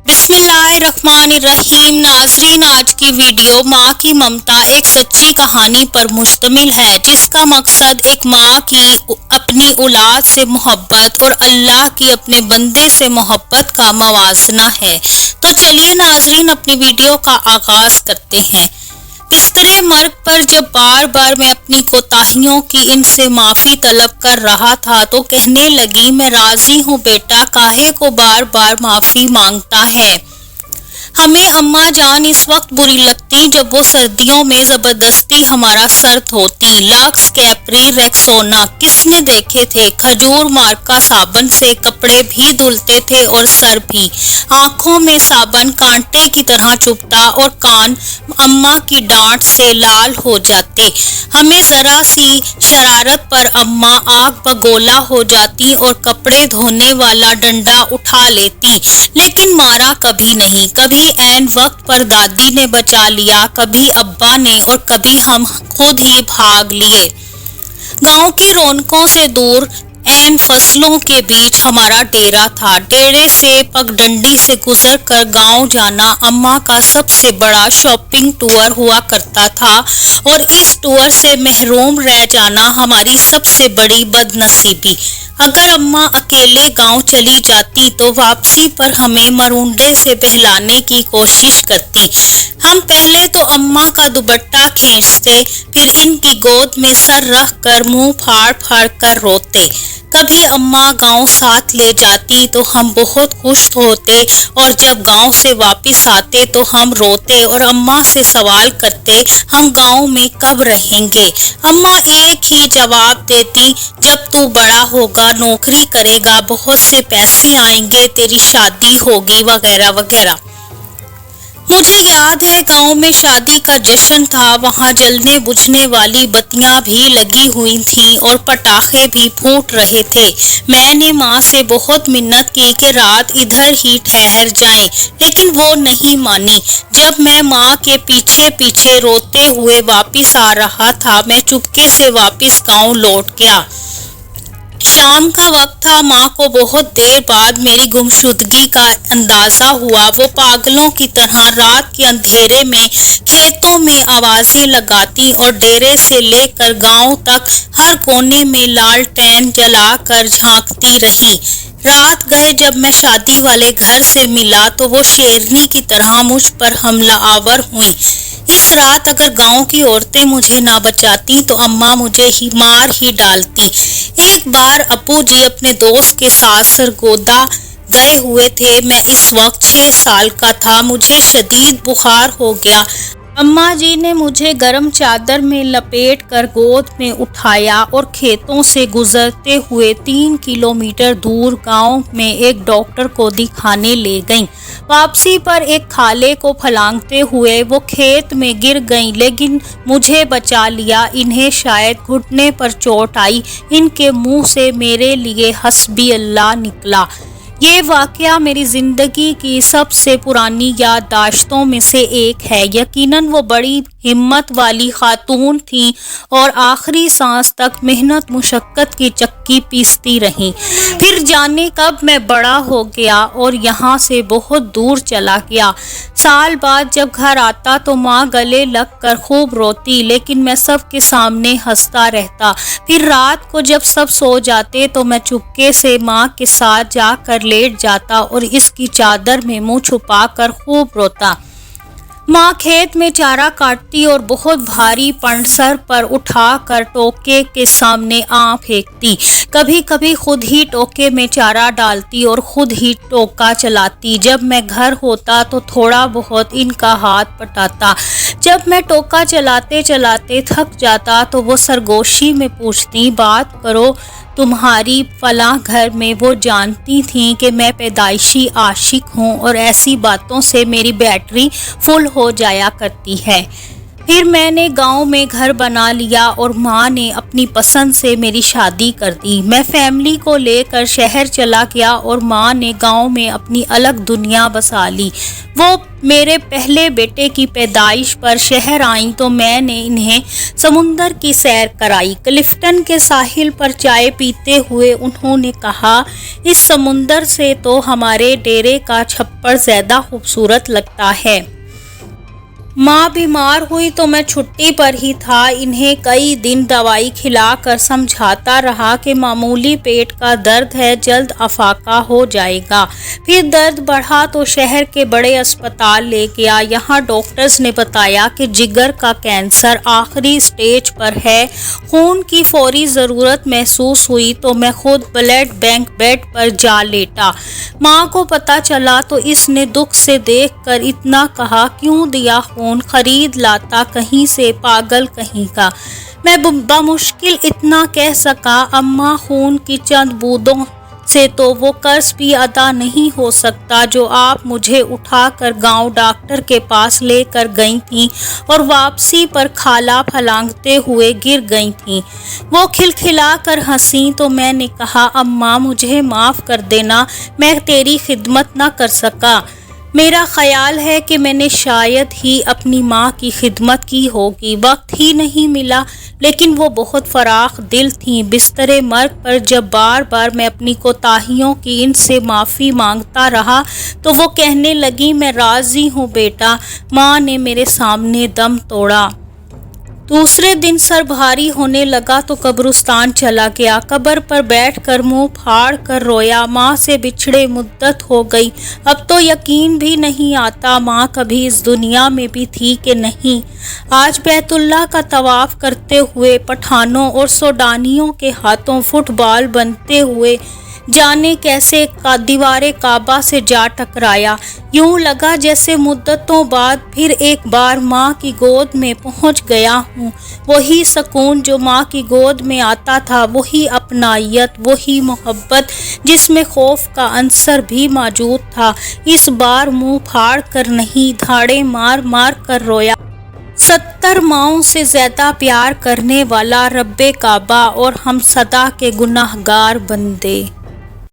بسم اللہ الرحمن الرحیم۔ ناظرین، آج کی ویڈیو ماں کی ممتا ایک سچی کہانی پر مشتمل ہے، جس کا مقصد ایک ماں کی اپنی اولاد سے محبت اور اللہ کی اپنے بندے سے محبت کا موازنہ ہے۔ تو چلیے ناظرین، اپنی ویڈیو کا آغاز کرتے ہیں۔ بسترے مرگ پر جب بار بار میں اپنی کوتاہیوں کی ان سے معافی طلب کر رہا تھا تو کہنے لگی، میں راضی ہوں بیٹا، کاہے کو بار بار معافی مانگتا ہے۔ ہمیں اماں جان اس وقت بری لگتی جب وہ سردیوں میں زبردستی ہمارا سر دھوتی۔ لکس، کیپری، ریکسونا کس نے دیکھے تھے؟ کھجور مارکا صابن سے کپڑے بھی دھلتے تھے اور سر بھی۔ آنکھوں میں صابن کانٹے کی طرح چبھتا اور کان اماں کی ڈانٹ سے لال ہو جاتے۔ ہمیں ذرا سی شرارت پر اماں آگ بگولا ہو جاتی اور کپڑے دھونے والا ڈنڈا اٹھا لیتی، لیکن مارا کبھی نہیں۔ کبھی عین وقت پر دادی نے بچا لیا، کبھی ابا نے، اور کبھی ہم خود ہی بھاگ لیے۔ گاؤں کی رونقوں سے دور عین فصلوں کے بیچ ہمارا ڈیرا تھا۔ ڈیرے سے پگڈنڈی سے گزر کر گاؤں جانا اماں کا سب سے بڑا شاپنگ ٹور ہوا کرتا تھا، اور اس ٹور سے محروم رہ جانا ہماری سب سے بڑی بد نصیبی۔ اگر اماں اکیلے گاؤں چلی جاتی تو واپسی پر ہمیں مرونڈے سے بہلانے کی کوشش کرتی۔ ہم پہلے تو اماں کا دوپٹہ کھینچتے، پھر ان کی گود میں سر رکھ کر منہ پھاڑ پھاڑ کر روتے۔ کبھی اماں گاؤں ساتھ لے جاتی تو ہم بہت خوش ہوتے، اور جب گاؤں سے واپس آتے تو ہم روتے اور اماں سے سوال کرتے، ہم گاؤں میں کب رہیں گے؟ اماں ایک ہی جواب دیتی، جب تو بڑا ہوگا، نوکری کرے گا، بہت سے پیسے آئیں گے، تیری شادی ہوگی، وغیرہ وغیرہ۔ مجھے یاد ہے گاؤں میں شادی کا جشن تھا، وہاں جلنے بجھنے والی بتیاں بھی لگی ہوئی تھیں اور پٹاخے بھی پھوٹ رہے تھے۔ میں نے ماں سے بہت منت کی کہ رات ادھر ہی ٹھہر جائیں، لیکن وہ نہیں مانی۔ جب میں ماں کے پیچھے پیچھے روتے ہوئے واپس آ رہا تھا، میں چپکے سے واپس گاؤں لوٹ گیا۔ شام کا وقت تھا۔ ماں کو بہت دیر بعد میری گمشدگی کا اندازہ ہوا۔ وہ پاگلوں کی طرح رات کے اندھیرے میں کھیتوں میں آوازیں لگاتی اور ڈیرے سے لے کر گاؤں تک ہر کونے میں لالٹین جلا کر جھانکتی رہیں۔ رات گئے جب میں شادی والے گھر سے ملا تو وہ شیرنی کی طرح مجھ پر حملہ آور ہوئیں۔ اس رات اگر گاؤں کی عورتیں مجھے نہ بچاتی تو اماں مجھے ہی مار ہی ڈالتی۔ ایک بار ابو جی اپنے دوست کے ساتھ سرگودا گئے ہوئے تھے۔ میں اس وقت 6 سال کا تھا۔ مجھے شدید بخار ہو گیا۔ اماں جی نے مجھے گرم چادر میں لپیٹ کر گود میں اٹھایا اور کھیتوں سے گزرتے ہوئے 3 کلومیٹر دور گاؤں میں ایک ڈاکٹر کو دکھانے لے گئیں۔ واپسی پر ایک کھالے کو پھلانگتے ہوئے وہ کھیت میں گر گئیں، لیکن مجھے بچا لیا۔ انہیں شاید گھٹنے پر چوٹ آئی۔ ان کے منہ سے میرے لیے حسبی اللہ نکلا۔ یہ واقعہ میری زندگی کی سب سے پرانی یادداشتوں میں سے ایک ہے۔ یقیناً وہ بڑی ہمت والی خاتون تھیں اور آخری سانس تک محنت مشقت کی چکی پیستی رہیں۔ پھر جانے کب میں بڑا ہو گیا اور یہاں سے بہت دور چلا گیا۔ سال بعد جب گھر آتا تو ماں گلے لگ کر خوب روتی، لیکن میں سب کے سامنے ہنستا رہتا۔ پھر رات کو جب سب سو جاتے تو میں چپکے سے ماں کے ساتھ جا کر لیٹ جاتا اور اس کی چادر میں منہ چھپا کر خوب روتا۔ ماں کھیت میں چارہ کاٹتی اور بہت بھاری پنڈ سر پر اٹھا کر ٹوکے کے سامنے پھینکتی۔ کبھی کبھی خود ہی ٹوکے میں چارہ ڈالتی اور خود ہی ٹوکا چلاتی۔ جب میں گھر ہوتا تو تھوڑا بہت ان کا ہاتھ بٹاتا۔ جب میں ٹوکا چلاتے چلاتے تھک جاتا تو وہ سرگوشی میں پوچھتی، بات کرو تمہاری فلاں گھر میں۔ وہ جانتی تھیں کہ میں پیدائشی عاشق ہوں اور ایسی باتوں سے میری بیٹری فل ہو جایا کرتی ہے۔ پھر میں نے گاؤں میں گھر بنا لیا اور ماں نے اپنی پسند سے میری شادی کر دی۔ میں فیملی کو لے کر شہر چلا گیا اور ماں نے گاؤں میں اپنی الگ دنیا بسا لی۔ وہ میرے پہلے بیٹے کی پیدائش پر شہر آئیں تو میں نے انہیں سمندر کی سیر کرائی۔ کلفٹن کے ساحل پر چائے پیتے ہوئے انہوں نے کہا، اس سمندر سے تو ہمارے ڈیرے کا چھپر زیادہ خوبصورت لگتا ہے۔ ماں بیمار ہوئی تو میں چھٹی پر ہی تھا۔ انہیں کئی دن دوائی کھلا کر سمجھاتا رہا کہ معمولی پیٹ کا درد ہے، جلد افاقہ ہو جائے گا۔ پھر درد بڑھا تو شہر کے بڑے اسپتال لے گیا۔ یہاں ڈاکٹرز نے بتایا کہ جگر کا کینسر آخری سٹیج پر ہے۔ خون کی فوری ضرورت محسوس ہوئی تو میں خود بلڈ بینک بیڈ پر جا لیٹا۔ ماں کو پتہ چلا تو اس نے دکھ سے دیکھ کر اتنا کہا، کیوں دیا خون خرید لاتا کہیں سے، پاگل کہیں کا۔ میں بمشکل اتنا کہہ سکا، اماں خون کی چند بوندوں سے تو وہ قرض بھی ادا نہیں ہو سکتا جو آپ مجھے اٹھا کر گاؤں ڈاکٹر کے پاس لے کر گئی تھیں اور واپسی پر کھالا پھلانگتے ہوئے گر گئی تھیں۔ وہ کھلکھلا کر ہنسی تو میں نے کہا، اماں مجھے معاف کر دینا، میں تیری خدمت نہ کر سکا۔ میرا خیال ہے کہ میں نے شاید ہی اپنی ماں کی خدمت کی ہوگی، وقت ہی نہیں ملا، لیکن وہ بہت فراخ دل تھیں۔ بستر مرگ پر جب بار بار میں اپنی کوتاہیوں کی ان سے معافی مانگتا رہا تو وہ کہنے لگی، میں راضی ہوں بیٹا۔ ماں نے میرے سامنے دم توڑا۔ دوسرے دن سر بھاری ہونے لگا تو قبرستان چلا گیا۔ قبر پر بیٹھ کر منہ پھاڑ کر رویا۔ ماں سے بچھڑے مدت ہو گئی، اب تو یقین بھی نہیں آتا ماں کبھی اس دنیا میں بھی تھی کہ نہیں۔ آج بیت اللہ کا طواف کرتے ہوئے پٹھانوں اور سوڈانیوں کے ہاتھوں فٹ بال بنتے ہوئے جانے کیسے دیوار کعبہ سے جا ٹکرایا۔ یوں لگا جیسے مدتوں بعد پھر ایک بار ماں کی گود میں پہنچ گیا ہوں۔ وہی سکون جو ماں کی گود میں آتا تھا، وہی اپنائیت، وہی محبت جس میں خوف کا عنصر بھی موجود تھا۔ اس بار منہ پھاڑ کر نہیں، دھاڑے مار مار کر رویا۔ 70 ماؤں سے زیادہ پیار کرنے والا رب کعبہ اور ہم صدا کے گناہگار بندے۔